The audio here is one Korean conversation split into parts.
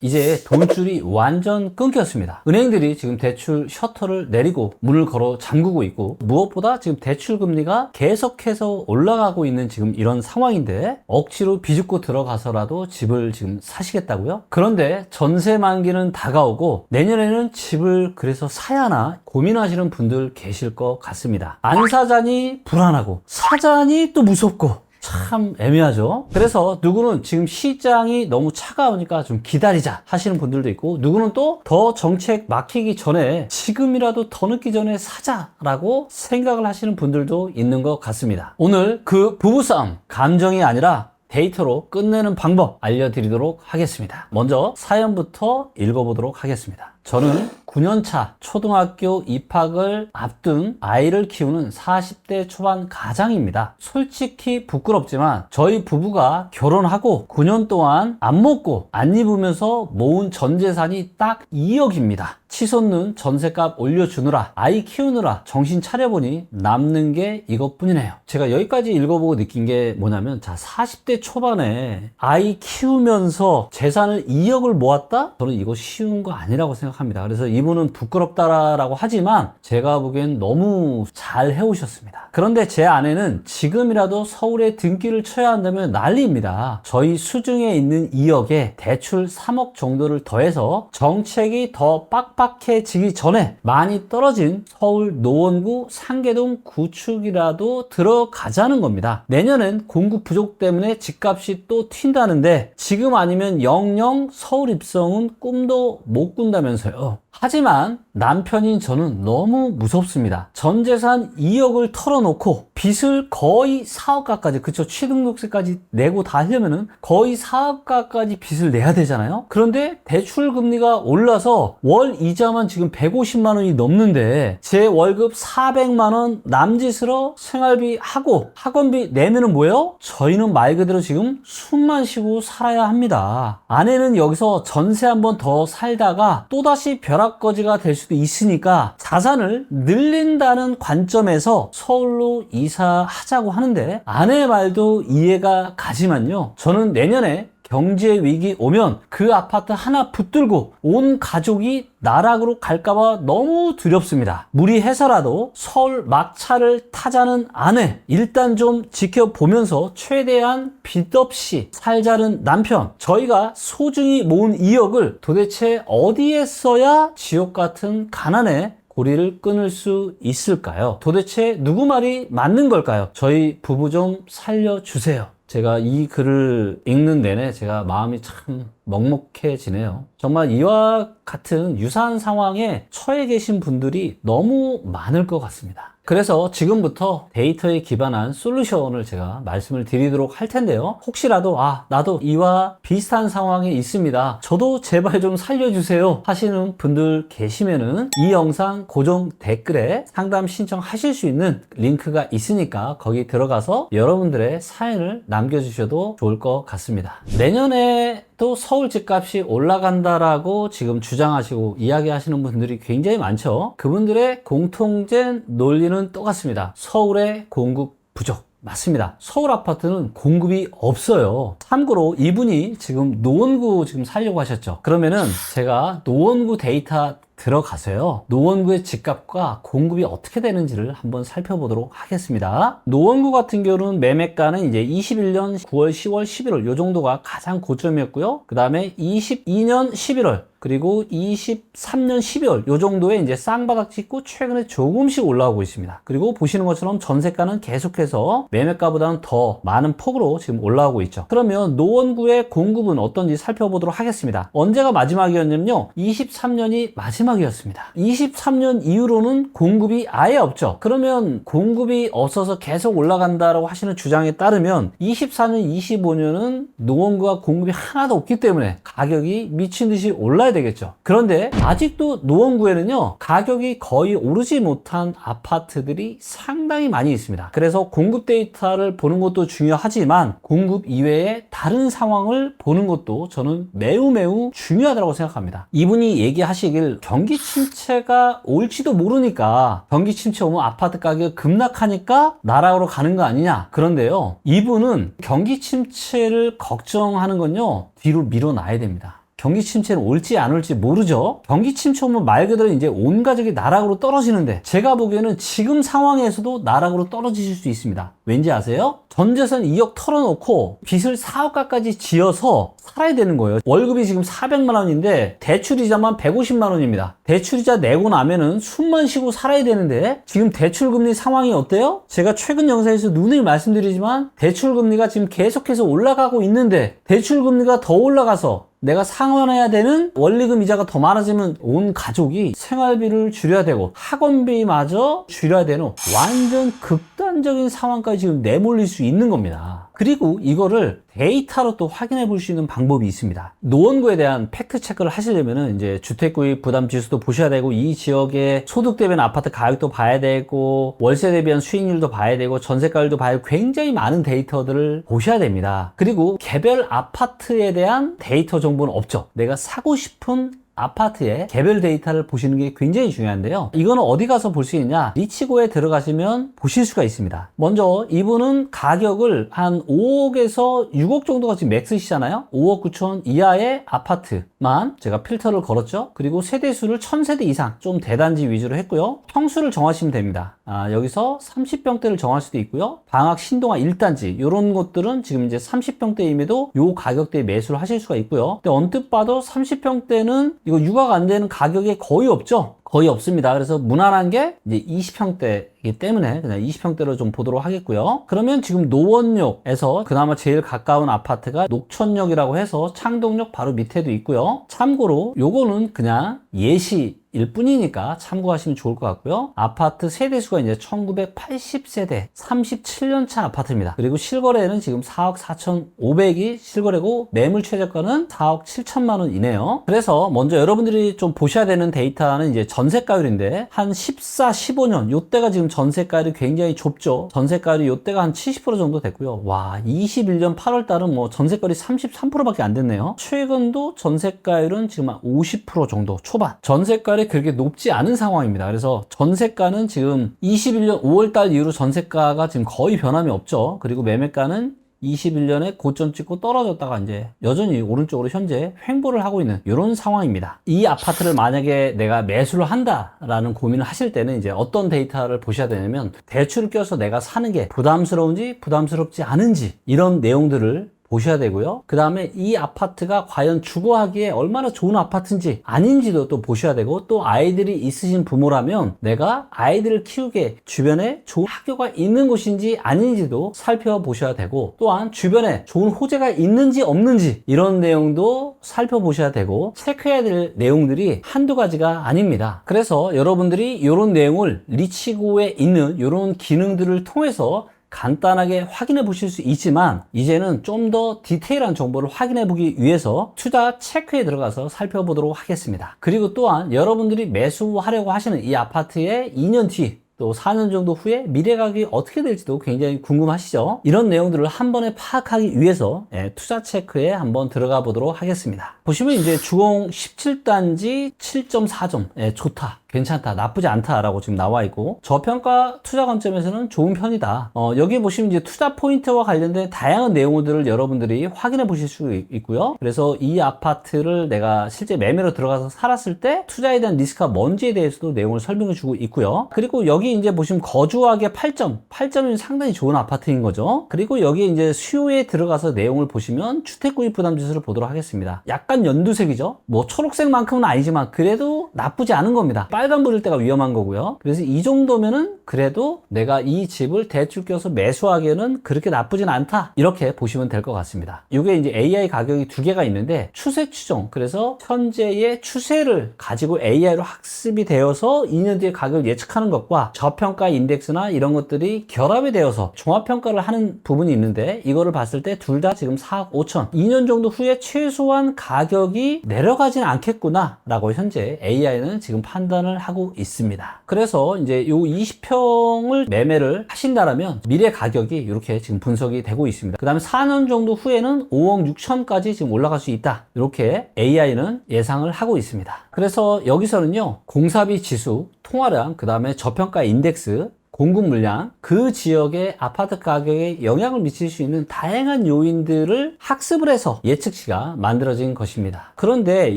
이제 돈줄이 완전 끊겼습니다. 은행들이 지금 대출 셔터를 내리고 문을 걸어 잠그고 있고, 무엇보다 지금 대출 금리가 계속해서 올라가고 있는 지금 이런 상황인데, 억지로 비집고 들어가서라도 집을 지금 사시겠다고요? 그런데 전세 만기는 다가오고 내년에는 집을 그래서 사야 하나 고민하시는 분들 계실 것 같습니다. 안 사자니 불안하고 사자니 또 무섭고 참 애매하죠. 그래서 누구는 지금 시장이 너무 차가우니까 좀 기다리자 하시는 분들도 있고, 누구는 또 더 정책 막히기 전에 지금이라도 더 늦기 전에 사자라고 생각을 하시는 분들도 있는 것 같습니다. 오늘 그 부부싸움, 감정이 아니라 데이터로 끝내는 방법 알려드리도록 하겠습니다. 먼저 사연부터 읽어보도록 하겠습니다. 저는 9년차 초등학교 입학을 앞둔 아이를 키우는 40대 초반 가장입니다. 솔직히 부끄럽지만 저희 부부가 결혼하고 9년 동안 안 먹고 안 입으면서 모은 전 재산이 딱 2억입니다. 치솟는 전셋값 올려주느라 아이 키우느라 정신 차려보니 남는 게 이것뿐이네요. 제가 여기까지 읽어보고 느낀 게 뭐냐면, 자, 40대 초반에 아이 키우면서 재산을 2억을 모았다? 저는 이거 쉬운 거 아니라고 생각합니다. 그래서 이분은 부끄럽다라고 하지만 제가 보기엔 너무 잘 해오셨습니다. 그런데 제 아내는 지금이라도 서울에 등기를 쳐야 한다면 난리입니다. 저희 수중에 있는 2억에 대출 3억 정도를 더해서 정책이 더 빡빡해지기 전에 많이 떨어진 서울 노원구 상계동 구축이라도 들어가자는 겁니다. 내년엔 공급 부족 때문에 집값이 또 튄다는데 지금 아니면 영영 서울 입성은 꿈도 못 꾼다면서요. 하지만 남편인 저는 너무 무섭습니다. 전 재산 2억을 털어놓고 빚을 거의 4억가까지, 그쵸, 취등록세까지 내고 다 하려면은 거의 4억가까지 빚을 내야 되잖아요. 그런데 대출 금리가 올라서 월 이자만 지금 150만 원이 넘는데 제 월급 400만 원 남짓으로 생활비 하고 학원비 내면은 뭐예요? 저희는 말 그대로 지금 숨만 쉬고 살아야 합니다. 아내는 여기서 전세 한 번 더 살다가 또다시 벼락거지가 될 수도 있으니까 자산을 늘린다는 관점에서 서울로 이사하자고 하는데, 아내 말도 이해가 가지만요, 저는 내년에 경제 위기 오면 그 아파트 하나 붙들고 온 가족이 나락으로 갈까봐 너무 두렵습니다. 무리해서라도 서울 막차를 타자는 아내, 일단 좀 지켜보면서 최대한 빚 없이 살자는 남편, 저희가 소중히 모은 2억을 도대체 어디에 써야 지옥 같은 가난에 고리를 끊을 수 있을까요? 도대체 누구 말이 맞는 걸까요? 저희 부부 좀 살려주세요. 제가 이 글을 읽는 내내 제가 마음이 참 먹먹해지네요. 정말 이와 같은 유사한 상황에 처해 계신 분들이 너무 많을 것 같습니다. 그래서 지금부터 데이터에 기반한 솔루션을 제가 말씀을 드리도록 할 텐데요. 혹시라도 나도 이와 비슷한 상황에 있습니다, 저도 제발 좀 살려주세요 하시는 분들 계시면은 이 영상 고정 댓글에 상담 신청하실 수 있는 링크가 있으니까 거기 들어가서 여러분들의 사연을 남겨주셔도 좋을 것 같습니다. 내년에 또 서울 집값이 올라간다라고 지금 주장하시고 이야기하시는 분들이 굉장히 많죠. 그분들의 공통된 논리는 똑같습니다. 서울의 공급 부족. 맞습니다. 서울 아파트는 공급이 없어요. 참고로 이분이 지금 노원구 지금 살려고 하셨죠. 그러면은 제가 노원구 데이터 들어가서요, 노원구의 집값과 공급이 어떻게 되는지를 한번 살펴보도록 하겠습니다. 노원구 같은 경우는 매매가는 이제 21년 9월, 10월, 11월 요 정도가 가장 고점이었고요. 그 다음에 22년 11월 그리고 23년 12월 요 정도에 이제 쌍바닥 찍고 최근에 조금씩 올라오고 있습니다. 그리고 보시는 것처럼 전세가는 계속해서 매매가보다는 더 많은 폭으로 지금 올라오고 있죠. 그러면 노원구의 공급은 어떤지 살펴보도록 하겠습니다. 언제가 마지막이었냐면요, 23년이 마지막이었습니다. 23년 이후로는 공급이 아예 없죠. 그러면 공급이 없어서 계속 올라간다라고 하시는 주장에 따르면 24년, 25년은 노원구가 공급이 하나도 없기 때문에 가격이 미친 듯이 올라야 되겠죠. 그런데 아직도 노원구에는요, 가격이 거의 오르지 못한 아파트들이 상당히 많이 있습니다. 그래서 공급 데이터를 보는 것도 중요하지만 공급 이외에 다른 상황을 보는 것도 저는 매우 중요하다고 생각합니다. 이분이 얘기하시길 경기 침체가 올지도 모르니까, 경기 침체 오면 아파트 가격 급락하니까 나락으로 가는 거 아니냐. 그런데요, 이분은 경기 침체를 걱정하는 건요, 뒤로 밀어놔야 됩니다. 경기 침체는 올지 안 올지 모르죠. 경기 침체 오면 말 그대로 이제 온 가족이 나락으로 떨어지는데, 제가 보기에는 지금 상황에서도 나락으로 떨어지실 수 있습니다. 왠지 아세요? 전재산 2억 털어놓고 빚을 4억까지 지어서 살아야 되는 거예요. 월급이 지금 400만 원인데 대출이자만 150만 원입니다. 대출이자 내고 나면은 숨만 쉬고 살아야 되는데, 지금 대출금리 상황이 어때요? 제가 최근 영상에서 누누이 말씀드리지만 대출금리가 지금 계속해서 올라가고 있는데, 대출금리가 더 올라가서 내가 상환해야 되는 원리금 이자가 더 많아지면 온 가족이 생활비를 줄여야 되고 학원비마저 줄여야 되는 완전 극단적인 상황까지 지금 내몰릴 수 있는 겁니다. 그리고 이거를 데이터로 또 확인해 볼 수 있는 방법이 있습니다. 노원구에 대한 팩트 체크를 하시려면은 이제 주택구입 부담 지수도 보셔야 되고, 이 지역의 소득 대비한 아파트 가격도 봐야 되고, 월세 대비한 수익률도 봐야 되고, 전세가율도 봐야 되고, 굉장히 많은 데이터들을 보셔야 됩니다. 그리고 개별 아파트에 대한 데이터 정보는 없죠. 내가 사고 싶은 아파트의 개별 데이터를 보시는 게 굉장히 중요한데요. 이거는 어디 가서 볼 수 있냐? 리치고에 들어가시면 보실 수가 있습니다. 먼저 이분은 가격을 한 5억에서 6억 정도가 지금 맥스시잖아요. 5억 9천 이하의 아파트만 제가 필터를 걸었죠. 그리고 세대수를 1000세대 이상, 좀 대단지 위주로 했고요. 평수를 정하시면 됩니다. 여기서 30평대를 정할 수도 있고요. 방학 신동아 1단지 이런 것들은 지금 이제 30평대임에도 요 가격대에 매수를 하실 수가 있고요. 근데 언뜻 봐도 30평대는 이거 유가가 안 되는 가격이 거의 없죠. 거의 없습니다. 그래서 무난한 게 이제 20평대이기 때문에 그냥 20평대로 좀 보도록 하겠고요. 그러면 지금 노원역에서 그나마 제일 가까운 아파트가 녹천역이라고 해서 창동역 바로 밑에도 있고요. 참고로 요거는 그냥 예시일 뿐이니까 참고하시면 좋을 것 같고요. 아파트 세대수가 이제 1980세대 37년차 아파트입니다. 그리고 실거래는 지금 4억 4,500이 실거래고, 매물 최저가는 4억 7천만 원이네요. 그래서 먼저 여러분들이 좀 보셔야 되는 데이터는 이제 전세가율인데, 한 14, 15년 요때가 지금 전세가율이 굉장히 좁죠. 전세가율이 요때가 한 70% 정도 됐고요. 와, 21년 8월 달은 뭐 전세가율이 33%밖에 안 됐네요. 최근도 전세가율은 지금 한 50% 정도 초반. 전세가율이 그렇게 높지 않은 상황입니다. 그래서 전세가는 지금 21년 5월 달 이후로 전세가가 지금 거의 변함이 없죠. 그리고 매매가는 21년에 고점 찍고 떨어졌다가 이제 여전히 오른쪽으로 현재 횡보를 하고 있는 이런 상황입니다. 이 아파트를 만약에 내가 매수를 한다라는 고민을 하실 때는 이제 어떤 데이터를 보셔야 되냐면, 대출을 껴서 내가 사는 게 부담스러운지 부담스럽지 않은지 이런 내용들을 보셔야 되고요. 그 다음에 이 아파트가 과연 주거하기에 얼마나 좋은 아파트인지 아닌지도 또 보셔야 되고, 또 아이들이 있으신 부모라면 내가 아이들을 키우기에 주변에 좋은 학교가 있는 곳인지 아닌지도 살펴보셔야 되고, 또한 주변에 좋은 호재가 있는지 없는지 이런 내용도 살펴보셔야 되고, 체크해야 될 내용들이 한두 가지가 아닙니다. 그래서 여러분들이 이런 내용을 리치고에 있는 이런 기능들을 통해서 간단하게 확인해 보실 수 있지만, 이제는 좀 더 디테일한 정보를 확인해 보기 위해서 투자 체크에 들어가서 살펴보도록 하겠습니다. 그리고 또한 여러분들이 매수하려고 하시는 이 아파트의 2년 뒤 또 4년 정도 후에 미래 가격이 어떻게 될지도 굉장히 궁금하시죠? 이런 내용들을 한 번에 파악하기 위해서 투자 체크에 한번 들어가 보도록 하겠습니다. 보시면 이제 주공 17단지 7.4점 좋다, 괜찮다, 나쁘지 않다라고 지금 나와 있고, 저평가 투자 관점에서는 좋은 편이다. 여기 보시면 이제 투자 포인트와 관련된 다양한 내용들을 여러분들이 확인해 보실 수 있고요. 그래서 이 아파트를 내가 실제 매매로 들어가서 살았을 때 투자에 대한 리스크가 뭔지에 대해서도 내용을 설명해 주고 있고요. 그리고 여기 이제 보시면 거주하기에 8점이 상당히 좋은 아파트인 거죠. 그리고 여기 이제 수요에 들어가서 내용을 보시면 주택구입 부담 지수를 보도록 하겠습니다. 약간 연두색이죠. 뭐 초록색만큼은 아니지만 그래도 나쁘지 않은 겁니다. 빨간불일 때가 위험한 거고요. 그래서 이 정도면은 그래도 내가 이 집을 대출 껴서 매수하기에는 그렇게 나쁘진 않다, 이렇게 보시면 될 것 같습니다. 이게 이제 AI 가격이 두 개가 있는데, 추세 추정, 그래서 현재의 추세를 가지고 AI로 학습이 되어서 2년 뒤에 가격을 예측하는 것과 저평가 인덱스나 이런 것들이 결합이 되어서 종합평가를 하는 부분이 있는데, 이거를 봤을 때 둘 다 지금 4억 5천, 2년 정도 후에 최소한 가격이 내려가지는 않겠구나 라고 현재 AI는 지금 판단을 하고 있습니다. 그래서 이제 요 20평을 매매를 하신다라면 미래 가격이 이렇게 지금 분석이 되고 있습니다. 그 다음에 4년 정도 후에는 5억 6천까지 지금 올라갈 수 있다, 이렇게 AI는 예상을 하고 있습니다. 그래서 여기서는요, 공사비 지수, 통화량, 그 다음에 저평가 인덱스, 공급 물량, 그 지역의 아파트 가격에 영향을 미칠 수 있는 다양한 요인들을 학습을 해서 예측치가 만들어진 것입니다. 그런데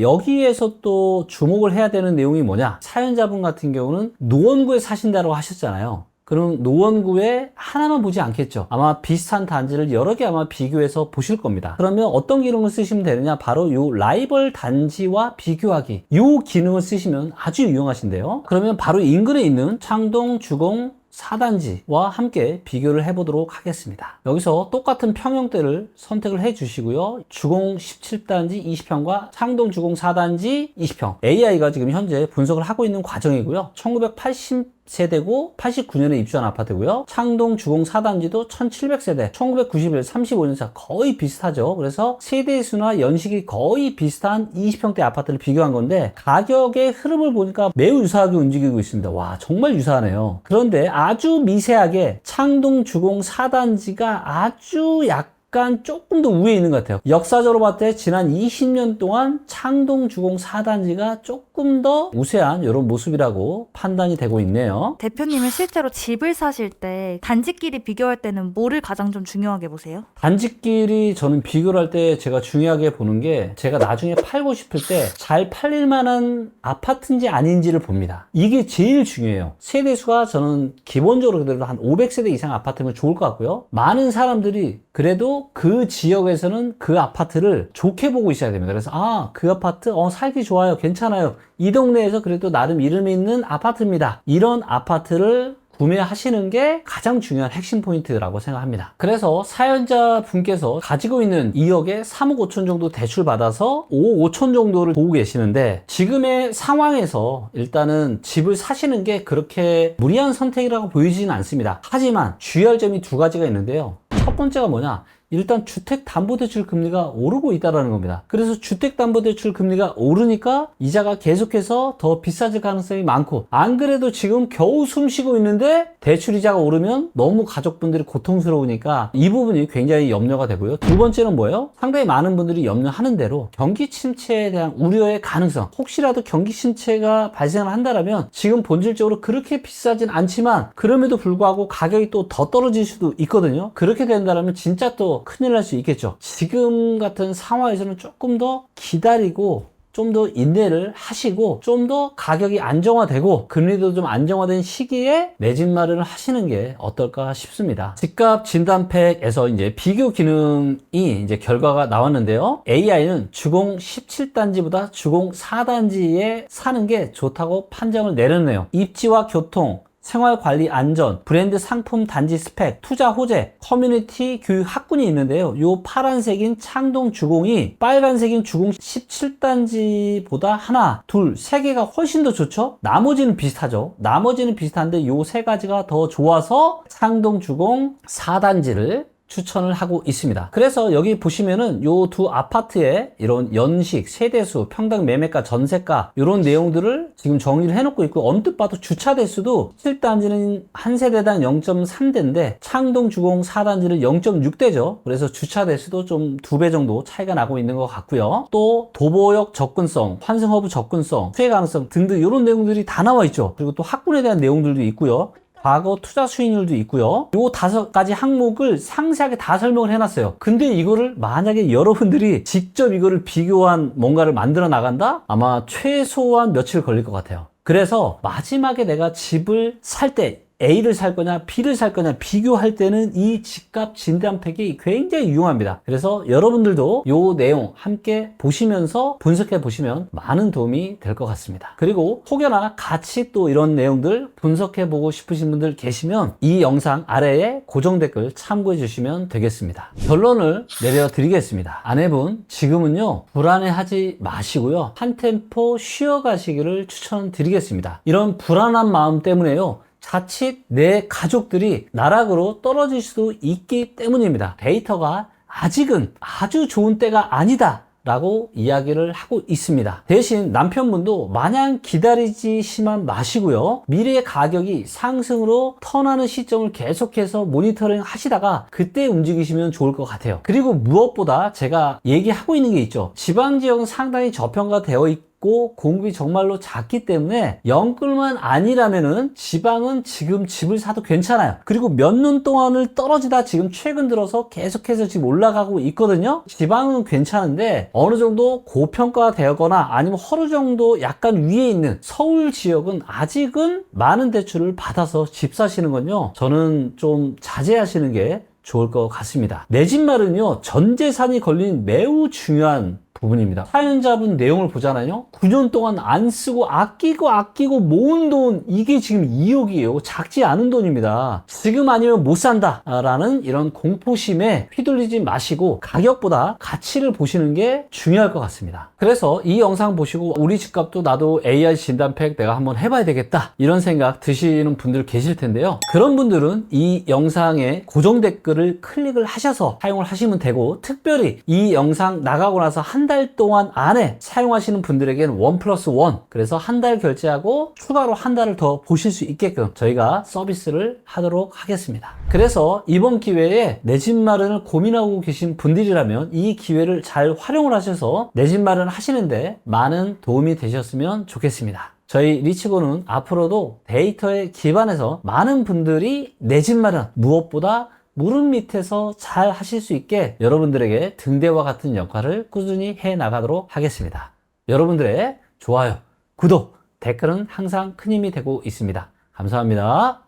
여기에서 또 주목을 해야 되는 내용이 뭐냐? 사연자분 같은 경우는 노원구에 사신다고 하셨잖아요. 그럼 노원구에 하나만 보지 않겠죠. 아마 비슷한 단지를 여러 개 아마 비교해서 보실 겁니다. 그러면 어떤 기능을 쓰시면 되느냐? 바로 요 라이벌 단지와 비교하기, 요 기능을 쓰시면 아주 유용하신데요. 그러면 바로 인근에 있는 창동 주공 4단지와 함께 비교를 해보도록 하겠습니다. 여기서 똑같은 평형대를 선택을 해 주시고요. 주공 17단지 20평과 창동 주공 4단지 20평. AI가 지금 현재 분석을 하고 있는 과정이고요. 1980세대고 89년에 입주한 아파트고요. 창동 주공 4단지도 1700세대, 1991, 35년차 거의 비슷하죠. 그래서 세대수나 연식이 거의 비슷한 20평대 아파트를 비교한 건데 가격의 흐름을 보니까 매우 유사하게 움직이고 있습니다. 와, 정말 유사하네요. 그런데 아주 미세하게 창동 주공 4단지가 아주 약간 조금 더 위에 있는 것 같아요. 역사적으로 봤을 때 지난 20년 동안 창동 주공 4단지가 조금 더 우세한 이런 모습이라고 판단이 되고 있네요. 대표님은 실제로 집을 사실 때 단지끼리 비교할 때는 뭐를 가장 좀 중요하게 보세요? 단지끼리 저는 비교를 할 때 제가 중요하게 보는 게 제가 나중에 팔고 싶을 때 잘 팔릴 만한 아파트인지 아닌지를 봅니다. 이게 제일 중요해요. 세대수가 저는 기본적으로 그래도 한 500세대 이상 아파트면 좋을 것 같고요. 많은 사람들이 그래도 그 지역에서는 그 아파트를 좋게 보고 있어야 됩니다. 그래서 그 아파트 살기 좋아요, 괜찮아요, 이 동네에서 그래도 나름 이름이 있는 아파트입니다, 이런 아파트를 구매하시는 게 가장 중요한 핵심 포인트라고 생각합니다. 그래서 사연자 분께서 가지고 있는 2억에 3억 5천 정도 대출 받아서 5억 5천 정도를 보고 계시는데 지금의 상황에서 일단은 집을 사시는 게 그렇게 무리한 선택이라고 보이지는 않습니다. 하지만 주의할 점이 두 가지가 있는데요. 첫 번째가 뭐냐? 일단 주택담보대출 금리가 오르고 있다는 겁니다. 그래서 주택담보대출 금리가 오르니까 이자가 계속해서 더 비싸질 가능성이 많고, 안 그래도 지금 겨우 숨쉬고 있는데 대출이자가 오르면 너무 가족분들이 고통스러우니까 이 부분이 굉장히 염려가 되고요. 두 번째는 뭐예요? 상당히 많은 분들이 염려하는 대로 경기 침체에 대한 우려의 가능성, 혹시라도 경기 침체가 발생을 한다면 지금 본질적으로 그렇게 비싸진 않지만 그럼에도 불구하고 가격이 또 더 떨어질 수도 있거든요. 그렇게 된다면 진짜 또 큰일 날 수 있겠죠. 지금 같은 상황에서는 조금 더 기다리고 좀 더 인내를 하시고 좀 더 가격이 안정화되고 금리도 좀 안정화된 시기에 내 집 마련을 하시는 게 어떨까 싶습니다. 집값 진단팩에서 이제 비교 기능이 이제 결과가 나왔는데요. AI는 주공 17단지보다 주공 4단지에 사는 게 좋다고 판정을 내렸네요. 입지와 교통, 생활관리 안전, 브랜드 상품 단지 스펙, 투자 호재, 커뮤니티 교육 학군이 있는데요. 요 파란색인 창동 주공이 빨간색인 주공 17단지보다 하나, 둘, 세 개가 훨씬 더 좋죠? 나머지는 비슷하죠? 나머지는 비슷한데 요 세 가지가 더 좋아서 창동 주공 4단지를 추천을 하고 있습니다. 그래서 여기 보시면은 요 두 아파트의 이런 연식, 세대수, 평당 매매가, 전세가 이런 내용들을 지금 정리를 해놓고 있고, 언뜻 봐도 주차 대수도 7단지는 한 세대당 0.3대인데 창동 주공 4단지는 0.6대죠. 그래서 주차 대수도 좀 2배 정도 차이가 나고 있는 것 같고요. 또 도보역 접근성, 환승허브 접근성, 수혜 가능성 등등 이런 내용들이 다 나와 있죠. 그리고 또 학군에 대한 내용들도 있고요. 과거 투자 수익률도 있고요. 요 5가지 항목을 상세하게 다 설명을 해놨어요. 근데 이거를 만약에 여러분들이 직접 이거를 비교한 뭔가를 만들어 나간다? 아마 최소한 며칠 걸릴 것 같아요. 그래서 마지막에 내가 집을 살 때 A를 살 거냐 B를 살 거냐 비교할 때는 이 집값 진단팩이 굉장히 유용합니다. 그래서 여러분들도 이 내용 함께 보시면서 분석해 보시면 많은 도움이 될 것 같습니다. 그리고 혹여나 같이 또 이런 내용들 분석해 보고 싶으신 분들 계시면 이 영상 아래에 고정 댓글 참고해 주시면 되겠습니다. 결론을 내려드리겠습니다. 아내분, 지금은요 불안해하지 마시고요, 한 템포 쉬어 가시기를 추천드리겠습니다. 이런 불안한 마음 때문에요 자칫 내 가족들이 나락으로 떨어질 수도 있기 때문입니다. 데이터가 아직은 아주 좋은 때가 아니다 라고 이야기를 하고 있습니다. 대신 남편분도 마냥 기다리지만 마시고요, 미래의 가격이 상승으로 턴하는 시점을 계속해서 모니터링 하시다가 그때 움직이시면 좋을 것 같아요. 그리고 무엇보다 제가 얘기하고 있는 게 있죠. 지방지역은 상당히 저평가되어 있고 적고 공급이 정말로 작기 때문에 연끌만 아니라면은 지방은 지금 집을 사도 괜찮아요. 그리고 몇 년 동안을 떨어지다 지금 최근 들어서 계속해서 지금 올라가고 있거든요. 지방은 괜찮은데 어느 정도 고평가되거나 아니면 허루 정도 약간 위에 있는 서울 지역은 아직은 많은 대출을 받아서 집 사시는 건요, 저는 좀 자제하시는 게 좋을 것 같습니다. 내 집 마련은요, 전 재산이 걸린 매우 중요한 부분입니다. 사연자분 내용을 보잖아요. 9년 동안 안 쓰고 아끼고 모은 돈, 이게 지금 2억이에요. 작지 않은 돈입니다. 지금 아니면 못 산다 라는 이런 공포심에 휘둘리지 마시고 가격보다 가치를 보시는 게 중요할 것 같습니다. 그래서 이 영상 보시고 우리 집값도 나도 AI 진단팩 내가 한번 해봐야 되겠다, 이런 생각 드시는 분들 계실 텐데요. 그런 분들은 이 영상에 고정 댓글을 클릭을 하셔서 사용을 하시면 되고, 특별히 이 영상 나가고 나서 한 달 동안 안에 사용하시는 분들에게는 1+1, 그래서 한 달 결제하고 추가로 한 달을 더 보실 수 있게끔 저희가 서비스를 하도록 하겠습니다. 그래서 이번 기회에 내 집 마련을 고민하고 계신 분들이라면 이 기회를 잘 활용을 하셔서 내 집 마련 하시는데 많은 도움이 되셨으면 좋겠습니다. 저희 리치고는 앞으로도 데이터에 기반해서 많은 분들이 내 집 마련, 무엇보다 무릎 밑에서 잘 하실 수 있게 여러분들에게 등대와 같은 역할을 꾸준히 해 나가도록 하겠습니다. 여러분들의 좋아요, 구독, 댓글은 항상 큰 힘이 되고 있습니다. 감사합니다.